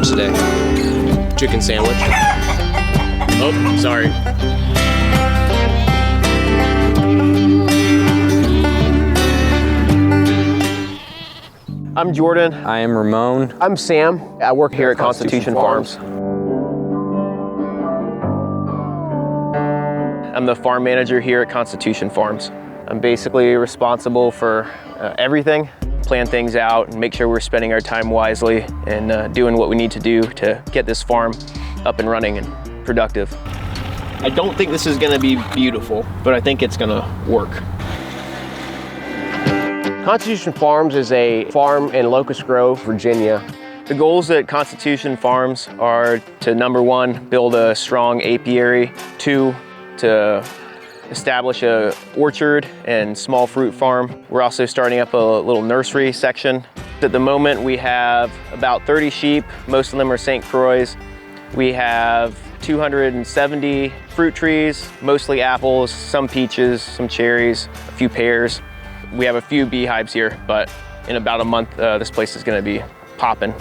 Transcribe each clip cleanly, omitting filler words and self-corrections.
lunch today? Chicken sandwich. Oh, sorry. I'm Jordan. I am Ramon. I'm Sam. I work here at Constitution Farms. I'm the farm manager here at Constitution Farms. I'm basically responsible for everything, plan things out and make sure we're spending our time wisely and doing what we need to do to get this farm up and running and productive. I don't think this is gonna be beautiful, but I think it's gonna work. Constitution Farms is a farm in Locust Grove, Virginia. The goals at Constitution Farms are to, number one, build a strong apiary, two, to establish a orchard and small fruit farm. We're also starting up a little nursery section. At the moment, we have about 30 sheep. Most of them are St. Croix. We have 270 fruit trees, mostly apples, some peaches, some cherries, a few pears. We have a few beehives here, but in about a month, this place is gonna be popping.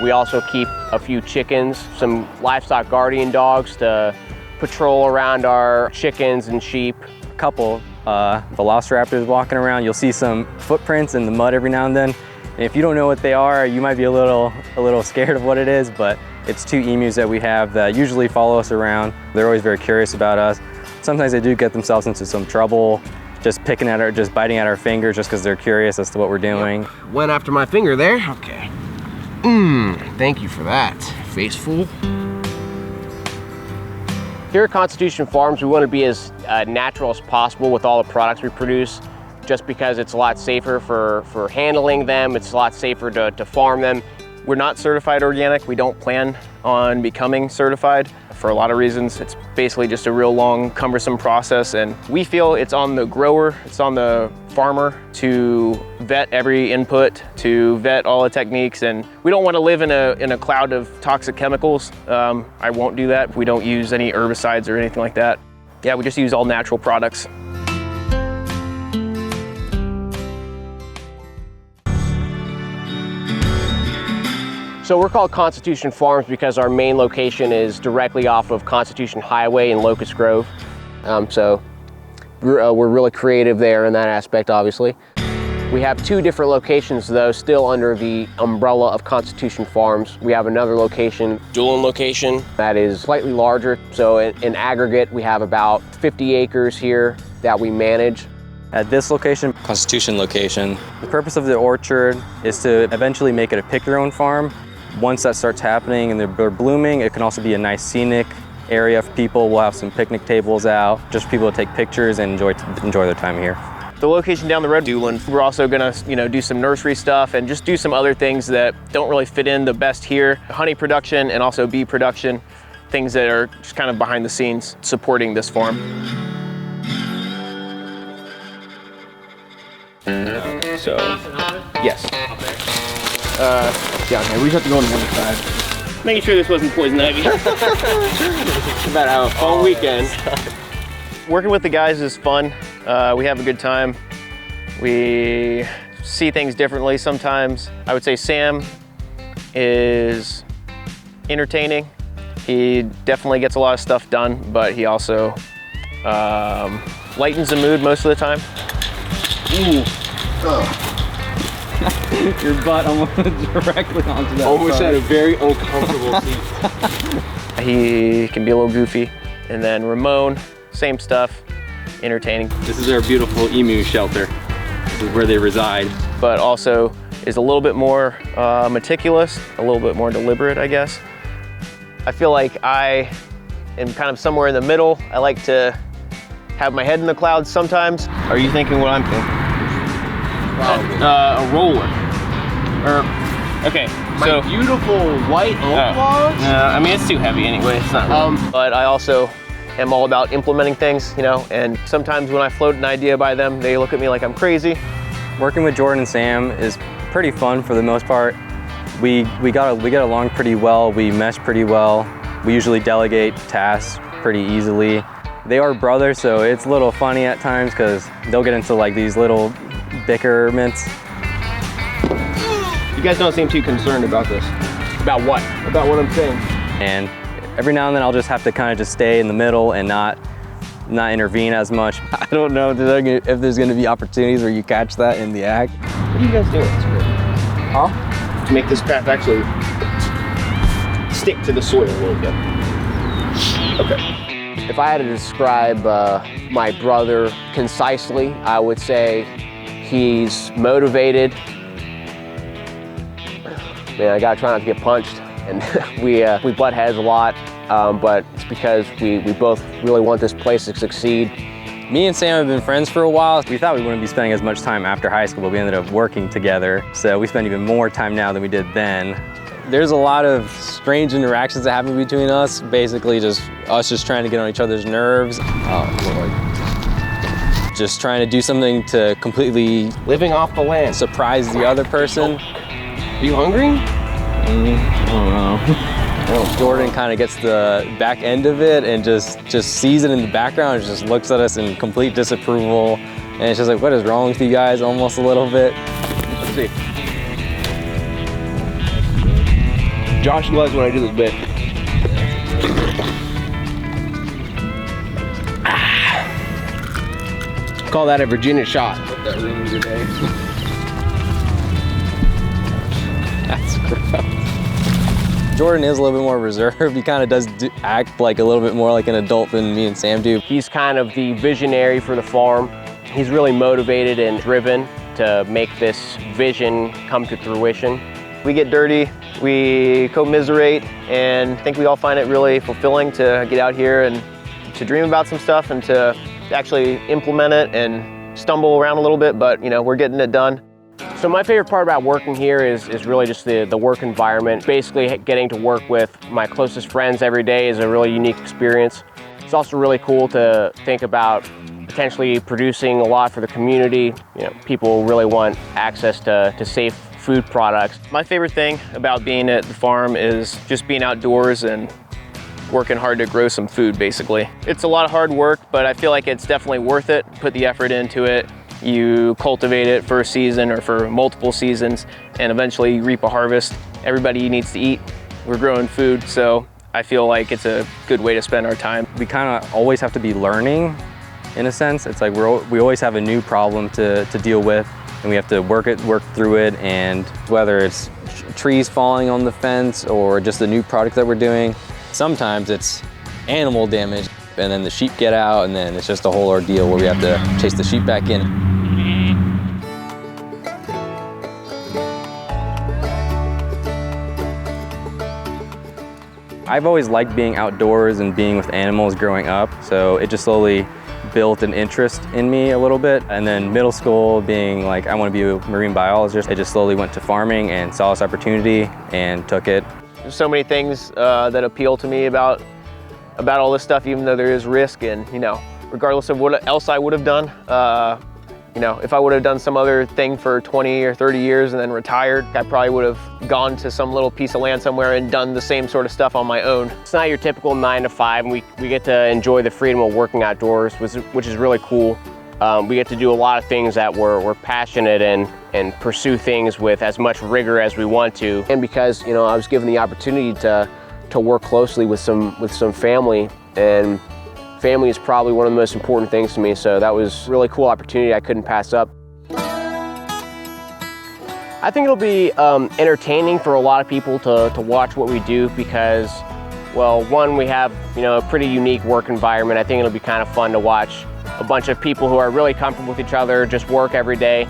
We also keep a few chickens, some livestock guardian dogs to patrol around our chickens and sheep. A couple velociraptors walking around. You'll see some footprints in the mud every now and then. And if you don't know what they are, you might be a little scared of what it is, but it's two emus that we have that usually follow us around. They're always very curious about us. Sometimes they do get themselves into some trouble, just biting at our fingers just because they're curious as to what we're doing. Yep. Went after my finger there, okay. Thank you for that, Faceful. Here at Constitution Farms, we want to be as natural as possible with all the products we produce, just because it's a lot safer for handling them, it's a lot safer to farm them. We're not certified organic. We don't plan on becoming certified for a lot of reasons. It's basically just a real long, cumbersome process, and we feel it's on the grower, it's on the farmer to vet every input, to vet all the techniques, and we don't want to live in a cloud of toxic chemicals. I won't do that. We don't use any herbicides or anything like that. Yeah, we just use all natural products. So we're called Constitution Farms because our main location is directly off of Constitution Highway in Locust Grove. So we're really creative there in that aspect, obviously. We have two different locations though, still under the umbrella of Constitution Farms. We have another location, Doolin location, that is slightly larger. So in aggregate, we have about 50 acres here that we manage. At this location, Constitution location, the purpose of the orchard is to eventually make it a pick-your-own farm. Once that starts happening and they're blooming, it can also be a nice scenic area for people. We'll have some picnic tables out, just for people to take pictures and enjoy their time here. The location down the road, Doolin, we're also gonna do some nursery stuff and just do some other things that don't really fit in the best here. Honey production and also bee production, things that are just kind of behind the scenes supporting this farm. So, yes. Yeah, okay, we just have to go on the other side. Making sure this wasn't poison ivy. About how a fun weekend. Working with the guys is fun. We have a good time. We see things differently sometimes. I would say Sam is entertaining. He definitely gets a lot of stuff done, but he also lightens the mood most of the time. Ooh. Oh. Your butt almost directly onto that. Almost had a very uncomfortable seat. He can be a little goofy. And then Ramon, same stuff, entertaining. This is our beautiful emu shelter. This is where they reside. But also is a little bit more meticulous, a little bit more deliberate, I guess. I feel like I am kind of somewhere in the middle. I like to have my head in the clouds sometimes. Are you thinking what I'm thinking? A roller. Okay, My beautiful white oak logs? I mean, it's too heavy anyway. It's not really. But I also am all about implementing things, and sometimes when I float an idea by them, they look at me like I'm crazy. Working with Jordan and Sam is pretty fun for the most part. We get along pretty well. We mesh pretty well. We usually delegate tasks pretty easily. They are brothers, so it's a little funny at times because they'll get into like these little bickerments. You guys don't seem too concerned about this. About what? About what I'm saying. And every now and then I'll just have to kind of just stay in the middle and not intervene as much. I don't know if there's gonna be opportunities where you catch that in the act. What are you guys doing? Huh? To make this crap actually stick to the soil a little bit. Okay. If I had to describe my brother concisely, I would say he's motivated. Man, I gotta try not to get punched. And we butt heads a lot, but it's because we both really want this place to succeed. Me and Sam have been friends for a while. We thought we wouldn't be spending as much time after high school, but we ended up working together. So we spend even more time now than we did then. There's a lot of strange interactions that happen between us. Basically just us just trying to get on each other's nerves. Oh, Lord. Just trying to do something to completely Living off the land. surprise the other person. Are you hungry? I don't know. Jordan kind of gets the back end of it and just sees it in the background and just looks at us in complete disapproval. And it's just like, what is wrong with you guys? Almost a little bit. Let's see. Josh loves when I do this bit. Call that a Virginia shot. Hope that ruins your day. That's gross. Jordan is a little bit more reserved. He kind of does act like a little bit more like an adult than me and Sam do. He's kind of the visionary for the farm. He's really motivated and driven to make this vision come to fruition. We get dirty, we commiserate, and I think we all find it really fulfilling to get out here and to dream about some stuff and to actually implement it and stumble around a little bit, but you know, we're getting it done. So my favorite part about working here is really just the work environment. Basically getting to work with my closest friends every day is a really unique experience. It's also really cool to think about potentially producing a lot for the community. You know, people really want access to safe food products. My favorite thing about being at the farm is just being outdoors and working hard to grow some food, basically. It's a lot of hard work, but I feel like it's definitely worth it. Put the effort into it. You cultivate it for a season or for multiple seasons, and eventually you reap a harvest. Everybody needs to eat. We're growing food, so I feel like it's a good way to spend our time. We kind of always have to be learning, in a sense. It's like we always have a new problem to deal with, and we have to work through it. And whether it's trees falling on the fence or just the new product that we're doing, sometimes it's animal damage, and then the sheep get out, and then it's just a whole ordeal where we have to chase the sheep back in. I've always liked being outdoors and being with animals growing up, so it just slowly built an interest in me a little bit. And then middle school, being like, I want to be a marine biologist, I just slowly went to farming and saw this opportunity and took it. There's so many things that appeal to me about all this stuff, even though there is risk. And you know, regardless of what else I would have done, you know, if I would have done some other thing for 20 or 30 years and then retired, I probably would have gone to some little piece of land somewhere and done the same sort of stuff on my own. It's not your typical 9 to 5, and we get to enjoy the freedom of working outdoors, which is really cool. We get to do a lot of things that we're passionate and pursue things with as much rigor as we want to. And because, you know, I was given the opportunity to work closely with some family, and family is probably one of the most important things to me, so that was a really cool opportunity I couldn't pass up. I think it'll be entertaining for a lot of people to watch what we do because, well, one, we have, you know, a pretty unique work environment. I think it'll be kind of fun to watch a bunch of people who are really comfortable with each other just work every day.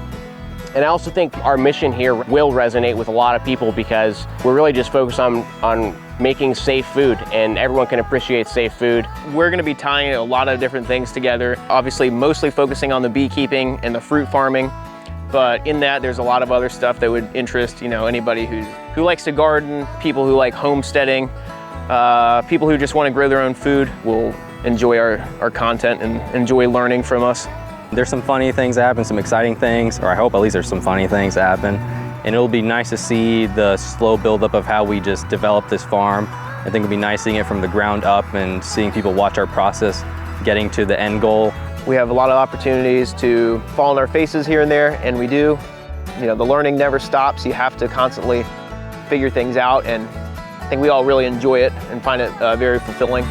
And I also think our mission here will resonate with a lot of people because we're really just focused on making safe food, and everyone can appreciate safe food. We're gonna be tying a lot of different things together, obviously mostly focusing on the beekeeping and the fruit farming, but in that there's a lot of other stuff that would interest, you know, anybody who likes to garden, people who like homesteading, people who just wanna grow their own food will enjoy our content and enjoy learning from us. There's some funny things that happen, some exciting things, or I hope at least there's some funny things that happen. And it'll be nice to see the slow buildup of how we just develop this farm. I think it'll be nice seeing it from the ground up and seeing people watch our process getting to the end goal. We have a lot of opportunities to fall on our faces here and there, and we do. You know, the learning never stops. You have to constantly figure things out, and think we all really enjoy it and find it very fulfilling.